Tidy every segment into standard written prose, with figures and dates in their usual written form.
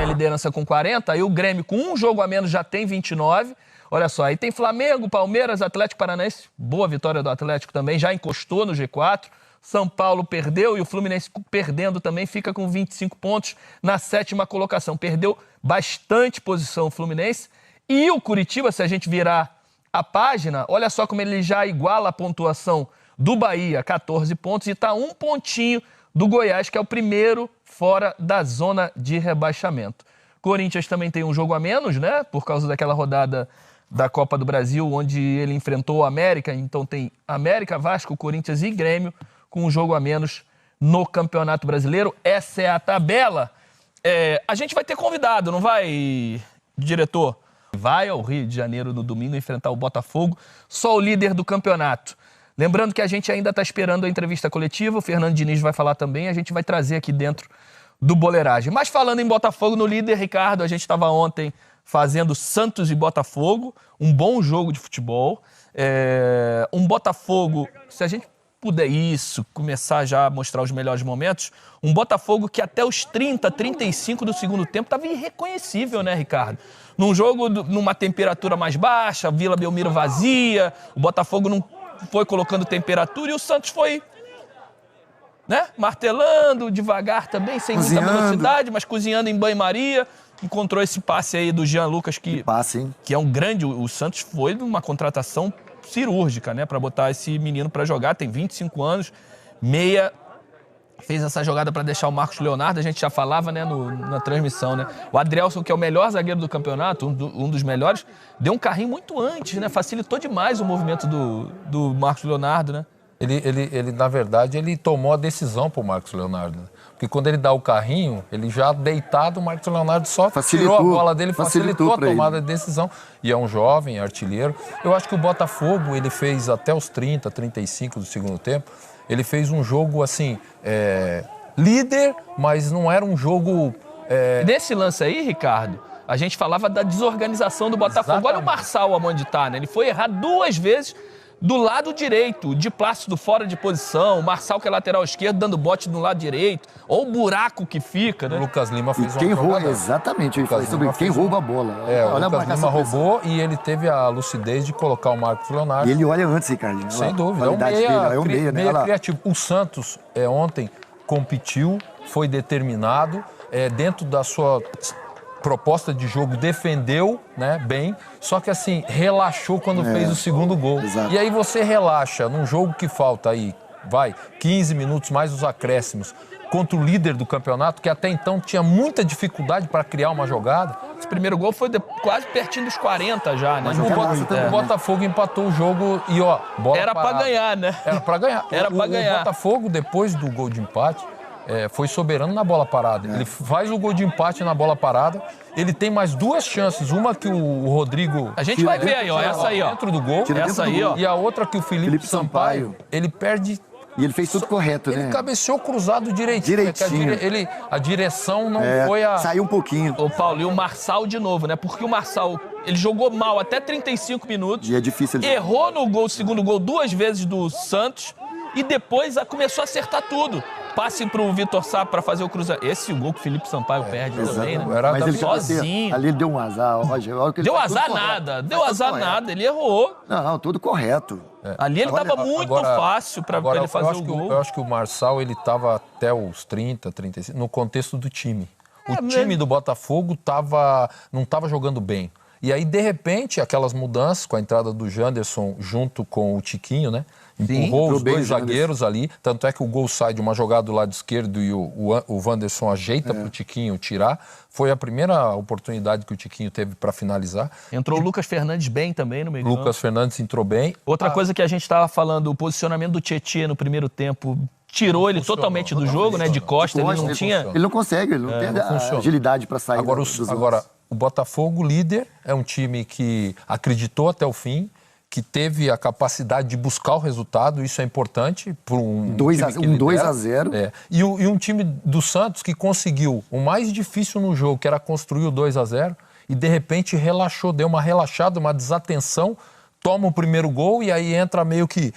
a liderança com 40, aí o Grêmio com um jogo a menos já tem 29. Olha só, aí tem Flamengo, Palmeiras, Atlético Paranaense, boa vitória do Atlético também, já encostou no G4. São Paulo perdeu e o Fluminense perdendo também fica com 25 pontos na 7ª colocação. Perdeu bastante posição o Fluminense. E o Curitiba, se a gente virar a página, olha só como ele já iguala a pontuação do Bahia, 14 pontos, e está um pontinho do Goiás, que é o primeiro fora da zona de rebaixamento. Corinthians também tem um jogo a menos, né? Por causa daquela rodada da Copa do Brasil, onde ele enfrentou o América. Então tem América, Vasco, Corinthians e Grêmio com um jogo a menos no Campeonato Brasileiro. Essa é a tabela. A gente vai ter convidado, não vai, diretor? Vai ao Rio de Janeiro no domingo enfrentar o Botafogo, só o líder do campeonato. Lembrando que a gente ainda está esperando a entrevista coletiva, o Fernando Diniz vai falar também, a gente vai trazer aqui dentro do Boleiragem. Mas falando em Botafogo, no líder, Ricardo, a gente estava ontem fazendo Santos e Botafogo, um bom jogo de futebol. Um Botafogo, se a gente puder começar já a mostrar os melhores momentos, um Botafogo que até os 30, 35 do segundo tempo estava irreconhecível, né, Ricardo? Num jogo, numa temperatura mais baixa, Vila Belmiro vazia, o Botafogo não foi colocando temperatura e o Santos foi, né, martelando devagar também, sem muita velocidade, mas cozinhando em banho-maria. Encontrou esse passe aí do Jean Lucas, que é um grande... O Santos foi numa contratação cirúrgica, né, para botar esse menino para jogar, tem 25 anos, meia, fez essa jogada para deixar o Marcos Leonardo, a gente já falava, né, na transmissão, né, o Adrielson, que é o melhor zagueiro do campeonato, um dos melhores, deu um carrinho muito antes, né, facilitou demais o movimento do Marcos Leonardo, né. Ele, na verdade, ele tomou a decisão pro Marcos Leonardo, né? Porque quando ele dá o carrinho, ele já deitado, o Marcos Leonardo só tirou a bola dele, facilitou a tomada de decisão. E é um jovem, artilheiro. Eu acho que o Botafogo, ele fez até os 30, 35 do segundo tempo, ele fez um jogo, assim, líder, mas não era um jogo... Nesse lance aí, Ricardo, a gente falava da desorganização do Botafogo. Exatamente. Olha o Marçal aonde tá, né? Ele foi errar 2 vezes do lado direito, de Plácido fora de posição, o Marçal, que é lateral esquerdo, dando bote no lado direito, ou o buraco que fica, né? O Lucas Lima fez uma jogada. Exatamente, eu falei sobre quem rouba a bola. O Lucas Lima roubou e ele teve a lucidez de colocar o Marcos Leonardo. E ele olha antes, Ricardo. Sem dúvida, é um meia criativo. O Santos, ontem, competiu, foi determinado, dentro da sua proposta de jogo, defendeu, né, bem, só que assim, relaxou quando fez o segundo gol. Exato. E aí você relaxa num jogo que falta aí, 15 minutos mais os acréscimos, contra o líder do campeonato, que até então tinha muita dificuldade para criar uma jogada. Esse primeiro gol foi quase pertinho dos 40 já, né? O Botafogo empatou o jogo e, bola era para ganhar, né? Era para ganhar. ganhar. O Botafogo, depois do gol de empate, foi soberano na bola parada. Ele faz o gol de empate na bola parada. Ele tem mais 2 chances. Uma que o Rodrigo... A gente vai ver aí, ó. Essa aí, ó. Dentro do gol. Essa aí, ó. E a outra que o Felipe Sampaio, ele perde... E ele fez tudo correto, né? Ele cabeceou cruzado direitinho. A direção não foi a... Saiu um pouquinho. Ô, Paulo, e o Marçal de novo, né? Porque o Marçal, ele jogou mal até 35 minutos. E é difícil. Errou no segundo gol 2 vezes do Santos. E depois começou a acertar tudo. Passe pro Vitor Sá para fazer o cruzamento. Esse é o gol que o Felipe Sampaio perde também, né? Mas ele sozinho. Ali ele deu um azar, Roger. Deu azar nada. Deu azar nada. Ele errou. Não, tudo correto. Ali ele tava muito fácil para ele fazer o gol. Eu acho que o Marçal, ele tava até os 30, 35, no contexto do time. O time do Botafogo não tava jogando bem. E aí, de repente, aquelas mudanças com a entrada do Janderson junto com o Tiquinho, né? Empurrou os 2 zagueiros ali. Tanto é que o gol sai de uma jogada do lado esquerdo e o Wanderson ajeita para o Tiquinho tirar. Foi a primeira oportunidade que o Tiquinho teve para finalizar. Entrou o Lucas Fernandes bem também no meio. Lucas Fernandes entrou bem. Outra coisa que a gente estava falando, o posicionamento do Tietê no primeiro tempo tirou ele totalmente do jogo, né? De costa, ele não tinha... Ele não consegue, ele não tem a agilidade para sair. Agora, o Botafogo, líder, é um time que acreditou até o fim, que teve a capacidade de buscar o resultado, isso é importante para um 2-0. E um time do Santos que conseguiu o mais difícil no jogo, que era construir o 2-0, e de repente relaxou, deu uma relaxada, uma desatenção, toma o primeiro gol e aí entra meio que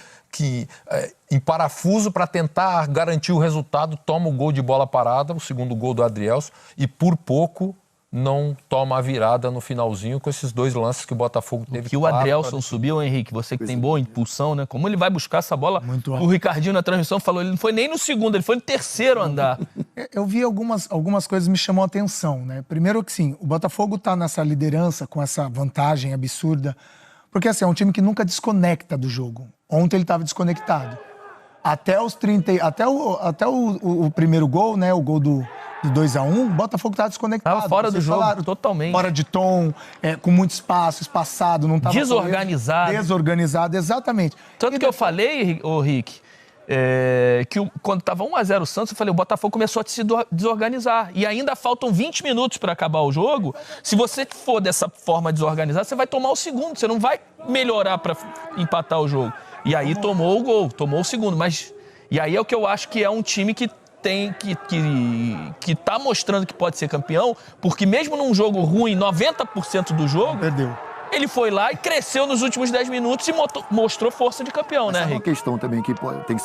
em parafuso para tentar garantir o resultado, toma o gol de bola parada, o segundo gol do Adrielson, e por pouco não toma a virada no finalzinho com esses 2 lances que o Botafogo teve. Que o Adrielson subiu, Henrique, você que tem boa impulsão, né? Como ele vai buscar essa bola? Muito o Ricardinho na transmissão falou, ele não foi nem no segundo, ele foi no terceiro andar. Eu vi algumas coisas que me chamam a atenção, né? Primeiro que sim, o Botafogo tá nessa liderança com essa vantagem absurda, porque assim, é um time que nunca desconecta do jogo. Ontem ele estava desconectado. Até o primeiro gol, né? O gol do 2-1, o Botafogo estava desconectado. Estava fora do jogo, totalmente. Fora de tom, com muito espaço, espaçado, não estava... Desorganizado. Desorganizado, exatamente. Tanto que eu falei, Rick, que quando estava 1-0 o Santos, eu falei, o Botafogo começou a se desorganizar. E ainda faltam 20 minutos para acabar o jogo. Se você for dessa forma desorganizada, você vai tomar o segundo. Você não vai melhorar para empatar o jogo. E aí tomou o gol, tomou o segundo. E aí é o que eu acho que é um time que tá mostrando que pode ser campeão, porque mesmo num jogo ruim, 90% do jogo... Perdeu. Ele foi lá e cresceu nos últimos 10 minutos e mostrou força de campeão, né, Rick? Uma questão também que tem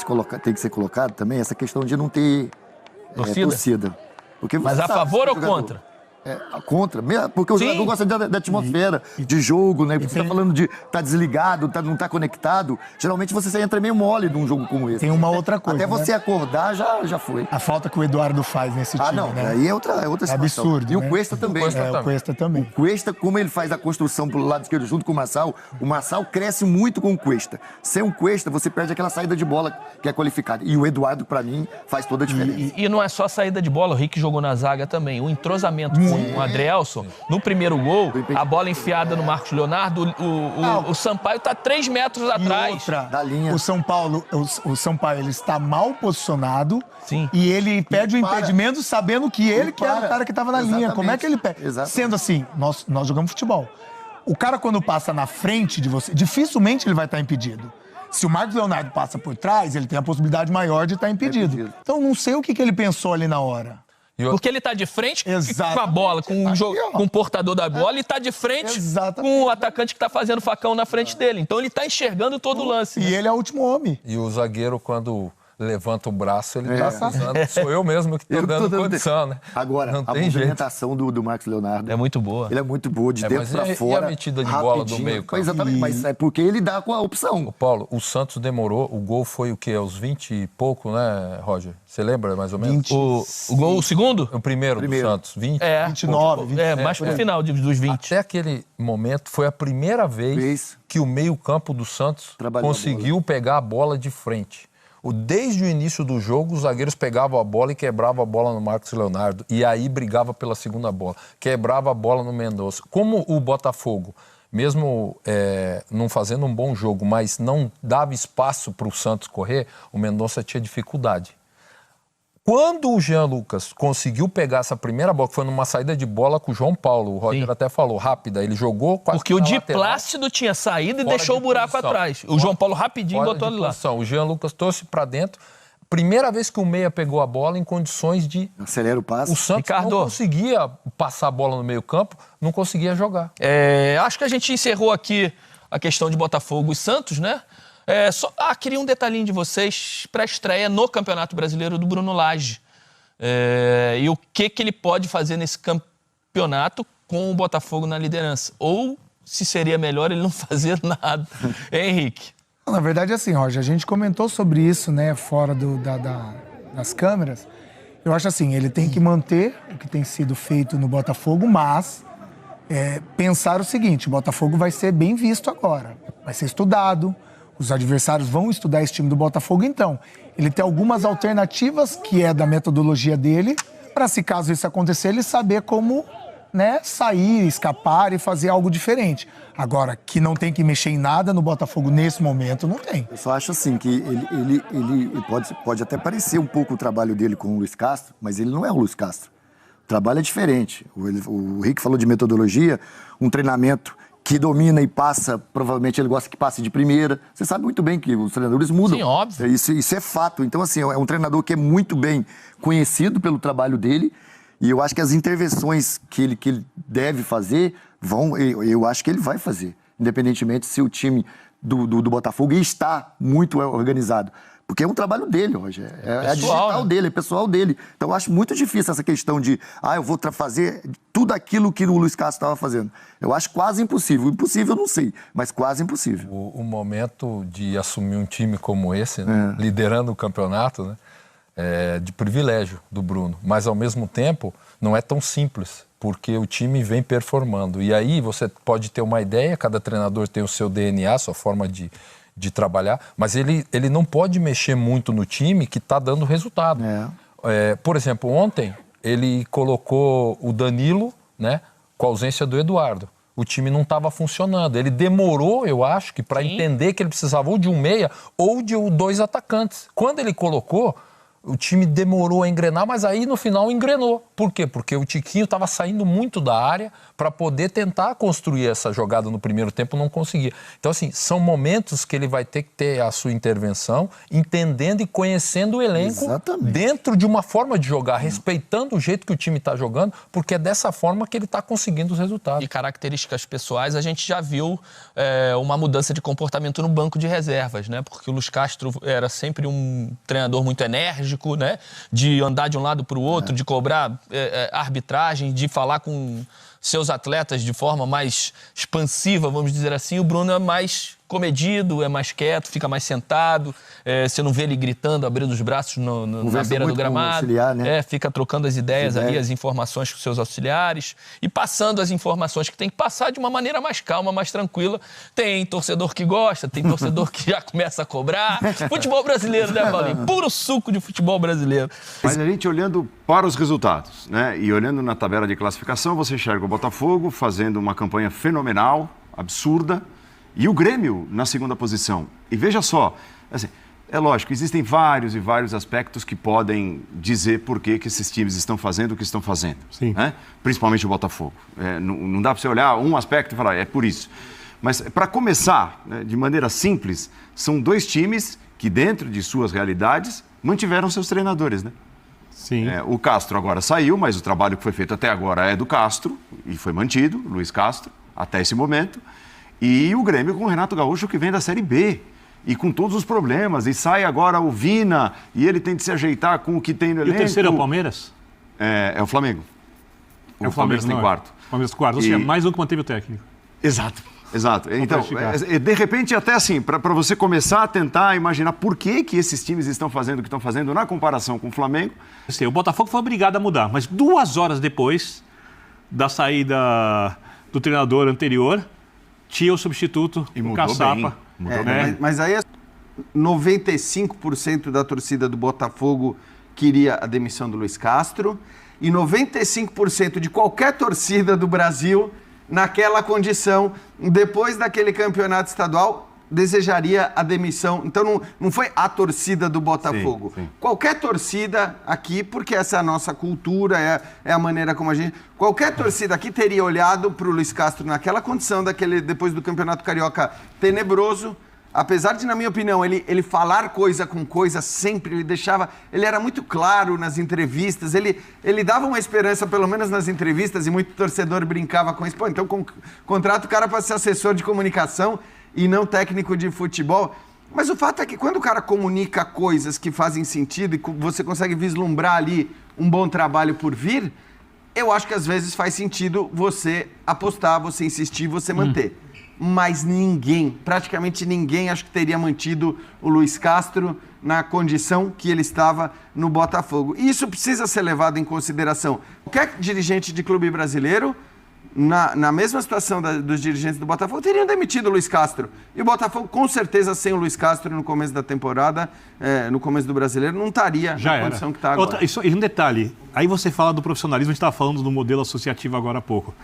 que ser colocada também, essa questão de não ter torcida. Porque mas a favor ou contra? Contra, porque o jogador gosta da atmosfera, de jogo, né? Porque você tá falando de tá desligado, não tá conectado. Geralmente você entra meio mole num jogo como esse. Tem uma outra coisa. Até você acordar, já foi. A falta que o Eduardo faz nesse time, né? Aí é outra situação. Absurdo. E o Cuesta também. O Cuesta também. O Cuesta, como ele faz a construção pelo lado esquerdo junto com o Marçal cresce muito com o Cuesta. Sem o Cuesta, você perde aquela saída de bola que é qualificada. E o Eduardo, pra mim, faz toda a diferença. E não é só a saída de bola, o Rick jogou na zaga também. O entrosamento com o Adrielson. No primeiro gol, a bola enfiada no Marcos Leonardo, o Sampaio está 3 metros atrás da linha. O São Paulo, ele está mal posicionado. Sim. E ele pede o impedimento sabendo que ele que era o cara que estava na linha. Como é que ele pede? Exatamente. Sendo assim, nós jogamos futebol. O cara, quando passa na frente de você, dificilmente ele vai estar impedido. Se o Marcos Leonardo passa por trás, ele tem a possibilidade maior de estar impedido. Então, não sei o que ele pensou ali na hora. Porque ele tá de frente com a bola, com o portador da bola, e tá de frente com o atacante que tá fazendo facão na frente dele. Então ele tá enxergando todo o lance. E ele é o último homem. E o zagueiro, quando levanta o braço, ele tá pensando, sou eu mesmo que tô dando condição, né? Agora, a movimentação do Marcos Leonardo é muito boa. Ele é muito boa, de dentro pra fora. E a metida de bola do meio campo? Exatamente, mas é porque ele dá com a opção. O Paulo, o Santos demorou, o gol foi o quê? Aos 20 e pouco, né, Roger? Você lembra mais ou menos? O gol, o segundo? O primeiro do Santos, 20. 29. 20, mais pro final dos 20. Até aquele momento, foi a primeira vez que o meio-campo do Santos conseguiu pegar a bola de frente. Desde o início do jogo, os zagueiros pegavam a bola e quebravam a bola no Marcos Leonardo. E aí brigava pela segunda bola. Quebrava a bola no Mendonça. Como o Botafogo, mesmo não fazendo um bom jogo, mas não dava espaço para o Santos correr, o Mendonça tinha dificuldade. Quando o Jean Lucas conseguiu pegar essa primeira bola, que foi numa saída de bola com o João Paulo, o Roger até falou, rápida, ele jogou quase porque o Di Plácido tinha saído e deixou o buraco atrás. O João Paulo rapidinho botou ele lá. O Jean Lucas trouxe para dentro. Primeira vez que o meia pegou a bola em condições de... Acelera o passe. O Santos não conseguia passar a bola no meio campo, não conseguia jogar. Acho que a gente encerrou aqui a questão de Botafogo e Santos, né? Queria um detalhinho de vocês para a estreia no Campeonato Brasileiro do Bruno Lage. E o que ele pode fazer nesse campeonato com o Botafogo na liderança. Ou se seria melhor ele não fazer nada. Henrique? Na verdade, assim, Roger, a gente comentou sobre isso, né, fora das câmeras. Eu acho assim, ele tem que manter o que tem sido feito no Botafogo, mas pensar o seguinte, o Botafogo vai ser bem visto agora, vai ser estudado, os adversários vão estudar esse time do Botafogo, então ele tem algumas alternativas, que é da metodologia dele, para se caso isso acontecer, ele saber como, né, sair, escapar e fazer algo diferente. Agora, que não tem que mexer em nada no Botafogo nesse momento, não tem. Eu só acho assim, que ele pode até parecer um pouco o trabalho dele com o Luiz Castro, mas ele não é o Luiz Castro. O trabalho é diferente. O Rick falou de metodologia, um treinamento que domina e passa, provavelmente ele gosta que passe de primeira. Você sabe muito bem que os treinadores mudam. Sim, óbvio. Isso é fato. Então, assim, é um treinador que é muito bem conhecido pelo trabalho dele, e eu acho que as intervenções que ele deve fazer, eu acho que ele vai fazer, independentemente se o time do Botafogo está muito organizado Porque é um trabalho dele, Roger. É a Pessoal, digital né? dele, é pessoal dele. Então eu acho muito difícil essa questão de, eu vou fazer tudo aquilo que o Luiz Castro estava fazendo. Eu acho quase impossível. Impossível eu não sei, mas quase impossível. O momento de assumir um time como esse, né, liderando o campeonato, né, é de privilégio do Bruno. Mas, ao mesmo tempo, não é tão simples, porque o time vem performando. E aí você pode ter uma ideia, cada treinador tem o seu DNA, sua forma de trabalhar, mas ele não pode mexer muito no time que está dando resultado. Por exemplo, ontem ele colocou o Danilo, né, com a ausência do Eduardo. O time não estava funcionando. Ele demorou, eu acho, que para entender que ele precisava ou de um meia ou de 2 atacantes. Quando ele colocou, o time demorou a engrenar, mas aí no final engrenou. Por quê? Porque o Tiquinho estava saindo muito da área para poder tentar construir essa jogada no primeiro tempo, não conseguia. Então, assim, são momentos que ele vai ter que ter a sua intervenção, entendendo e conhecendo o elenco dentro de uma forma de jogar, respeitando o jeito que o time está jogando, porque é dessa forma que ele está conseguindo os resultados. E características pessoais, a gente já viu uma mudança de comportamento no banco de reservas, né? Porque o Luiz Castro era sempre um treinador muito enérgico, né? De andar de um lado para o outro, de cobrar arbitragem, de falar com seus atletas de forma mais expansiva, vamos dizer assim. O Bruno é mais comedido, é mais quieto, fica mais sentado. Você não vê ele gritando, abrindo os braços na beira do gramado. Auxiliar, né? Fica trocando as ideias ali, as informações com seus auxiliares e passando as informações que tem que passar de uma maneira mais calma, mais tranquila. Tem torcedor que gosta, tem torcedor que já começa a cobrar. Futebol brasileiro, né, Paulinho? Puro suco de futebol brasileiro. Mas a gente olhando para os resultados, né? E olhando na tabela de classificação, você enxerga o Botafogo fazendo uma campanha fenomenal, absurda, e o Grêmio na segunda posição. E veja só, assim, é lógico, existem vários e vários aspectos que podem dizer por que esses times estão fazendo o que estão fazendo. Sim. Né? Principalmente o Botafogo. Não dá para você olhar um aspecto e falar, é por isso. Mas, para começar, né, de maneira simples, são 2 times que, dentro de suas realidades, mantiveram seus treinadores, né? Sim. O Castro agora saiu, mas o trabalho que foi feito até agora é do Castro, e foi mantido, Luiz Castro, até esse momento. E o Grêmio com o Renato Gaúcho, que vem da Série B, e com todos os problemas, e sai agora o Vina, e ele tem de se ajeitar com o que tem no elenco. E o terceiro é o Palmeiras? É o Flamengo. O Palmeiras tem quarto. O Palmeiras tem quarto, ou seja, mais um que manteve o técnico. Exato. Então, de repente, até assim, para você começar a tentar imaginar por que esses times estão fazendo o que estão fazendo na comparação com o Flamengo. O Botafogo foi obrigado a mudar, mas 2 horas depois da saída do treinador anterior, tinha o substituto, o Caçapa. Mudou bem. Mas aí 95% da torcida do Botafogo queria a demissão do Luiz Castro e 95% de qualquer torcida do Brasil, naquela condição, depois daquele campeonato estadual, desejaria a demissão. Então não foi a torcida do Botafogo. Sim. Qualquer torcida aqui, porque essa é a nossa cultura, é a maneira como a gente... Qualquer torcida aqui teria olhado para o Luiz Castro naquela condição, depois do Campeonato Carioca tenebroso. Apesar de, na minha opinião, ele falar coisa com coisa sempre, ele era muito claro nas entrevistas, ele dava uma esperança, pelo menos nas entrevistas, e muito torcedor brincava com isso. Pô, então contrata o cara para ser assessor de comunicação e não técnico de futebol. Mas o fato é que quando o cara comunica coisas que fazem sentido e você consegue vislumbrar ali um bom trabalho por vir, eu acho que às vezes faz sentido você apostar, você insistir, você manter. Mas praticamente ninguém, acho que teria mantido o Luiz Castro na condição que ele estava no Botafogo. E isso precisa ser levado em consideração. Qualquer dirigente de clube brasileiro, na mesma situação dos dirigentes do Botafogo, teriam demitido o Luiz Castro. E o Botafogo, com certeza, sem o Luiz Castro no começo da temporada, no começo do Brasileiro, não estaria na condição que está agora. E um detalhe, aí você fala do profissionalismo, a gente estava falando do modelo associativo agora há pouco.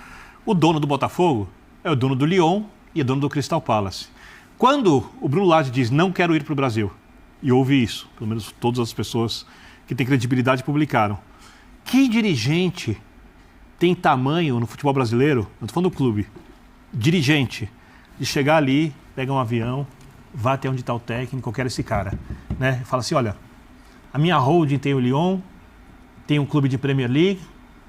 O dono do Botafogo é o dono do Lyon e é dono do Crystal Palace. Quando o Bruno Lage diz, não quero ir para o Brasil, e houve isso, pelo menos todas as pessoas que têm credibilidade publicaram, que dirigente tem tamanho no futebol brasileiro, não estou falando do clube, dirigente, de chegar ali, pegar um avião, vá até onde está o técnico, eu quero esse cara. Né? Fala assim, olha, a minha holding tem o Lyon, tem um clube de Premier League,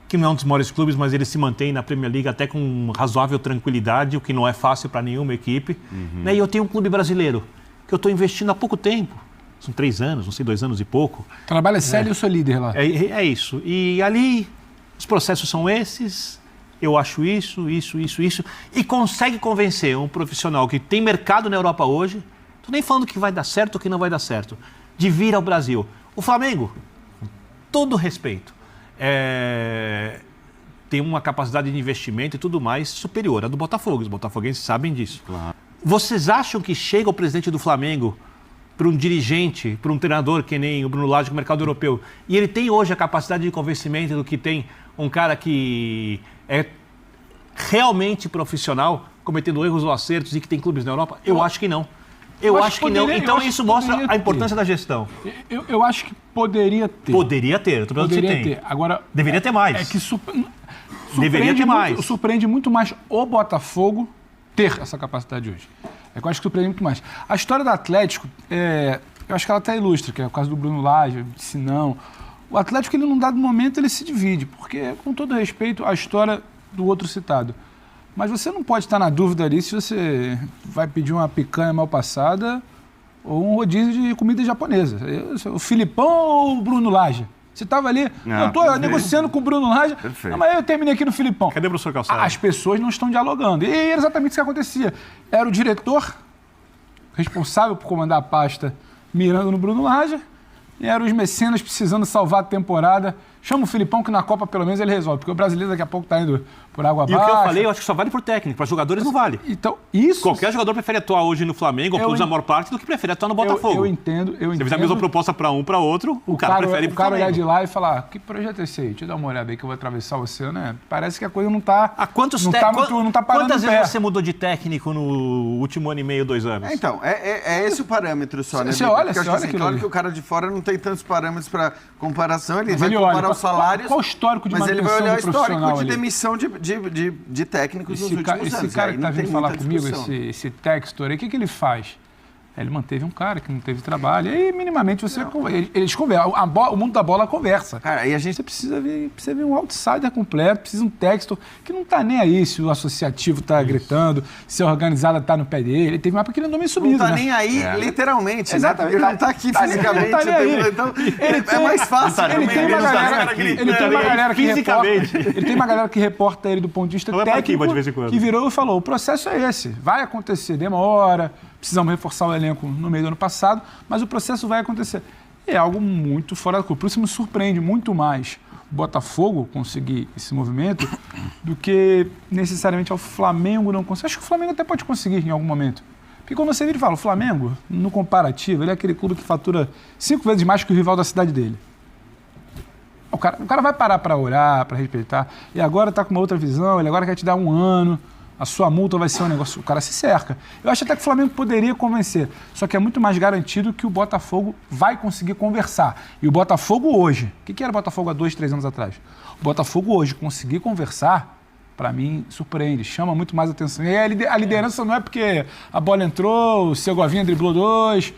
que não é um dos maiores clubes, mas ele se mantém na Premier League até com razoável tranquilidade, o que não é fácil para nenhuma equipe. Né? E eu tenho um clube brasileiro, que eu estou investindo há pouco tempo. São 3 anos, não sei, 2 anos e pouco. Trabalho é sério e eu sou líder lá. É isso. E ali, os processos são esses, eu acho isso. E consegue convencer um profissional que tem mercado na Europa hoje, estou nem falando que vai dar certo ou que não vai dar certo, de vir ao Brasil. O Flamengo, com todo respeito, tem uma capacidade de investimento e tudo mais superior à do Botafogo. Os botafoguenses sabem disso. Claro. Vocês acham que chega o presidente do Flamengo para um dirigente, para um treinador que nem o Bruno Lage, do mercado europeu, e ele tem hoje a capacidade de convencimento do que tem um cara que é realmente profissional, cometendo erros ou acertos e que tem clubes na Europa? Eu acho que não. Eu acho que não. Então isso mostra a importância da gestão. Eu acho que poderia ter. Poderia ter. Eu tô perguntando se tem. Agora, deveria ter mais. É que deveria ter mais. Surpreende muito mais o Botafogo ter essa capacidade hoje. É que eu acho que surpreende muito mais. A história do Atlético, eu acho que ela até ilustra, que é o caso do Bruno Lage, se não. O Atlético, ele num dado momento, ele se divide, porque, com todo respeito, a história do outro citado. Mas você não pode estar na dúvida ali se você vai pedir uma picanha mal passada ou um rodízio de comida japonesa. O Filipão ou o Bruno Lage? Você estava ali, eu estou negociando com o Bruno Lage, mas eu terminei aqui no Filipão. Cadê o professor Calçado? As pessoas não estão dialogando. E era exatamente isso que acontecia. Era o diretor responsável por comandar a pasta mirando no Bruno Lage, e eram os mecenas precisando salvar a temporada. Chama o Filipão que na Copa pelo menos ele resolve, porque o brasileiro daqui a pouco está indo por água abaixo. E o que eu falei, eu acho que só vale por técnico, para jogadores não vale. Então, isso... Qualquer jogador prefere atuar hoje no Flamengo, ou pelo maior parte, do que prefere atuar no Botafogo. Eu entendo. Se fizer a mesma proposta para um, para outro, o cara prefere ir pro Flamengo. O cara olhar de lá e falar, que projeto é esse aí? Deixa eu dar uma olhada aí que eu vou atravessar o oceano. Parece que a coisa não está não tá parando quantas vezes você mudou de técnico no último ano e meio, 2 anos? Então, é esse o parâmetro só, né? Você olha claro que o cara de fora não tem tantos parâmetros para comparação, ele mas vai comparar olha, os salários. Qual o histórico de mas ele vai olhar o histórico de demissão de técnicos nos últimos anos. Esse cara que está vindo falar comigo, esse Textor aí, o que ele faz? Ele manteve um cara que não teve trabalho. E aí, minimamente, eles conversam. O mundo da bola conversa. Cara, aí você precisa ver um outsider completo, precisa um Textor que não está nem aí se o associativo está gritando, se a organizada está no pé dele. Ele teve uma época que ele andou meio subido, não está nem aí, literalmente. Exatamente. Ele não está aqui fisicamente. Não tá nem aí. Então, é mais fácil. Ele tem uma galera que reporta ele do ponto de vista técnico, que virou e falou, o processo é esse. Vai acontecer, demora. Precisamos reforçar o elenco no meio do ano passado, mas o processo vai acontecer. É algo muito fora da curva. Por isso me surpreende muito mais o Botafogo conseguir esse movimento do que necessariamente o Flamengo não conseguir. Acho que o Flamengo até pode conseguir em algum momento. Porque quando você vira e fala, o Flamengo, no comparativo, ele é aquele clube que fatura 5 vezes mais que o rival da cidade dele. O cara vai parar para olhar, para respeitar, e agora está com uma outra visão, ele agora quer te dar 1 ano, a sua multa vai ser um negócio... O cara se cerca. Eu acho até que o Flamengo poderia convencer, só que é muito mais garantido que o Botafogo vai conseguir conversar. E o Botafogo hoje... O que era o Botafogo há 2, 3 anos atrás? O Botafogo hoje conseguir conversar, para mim, surpreende, chama muito mais atenção. E a liderança não é porque a bola entrou, o Segovinha driblou 2,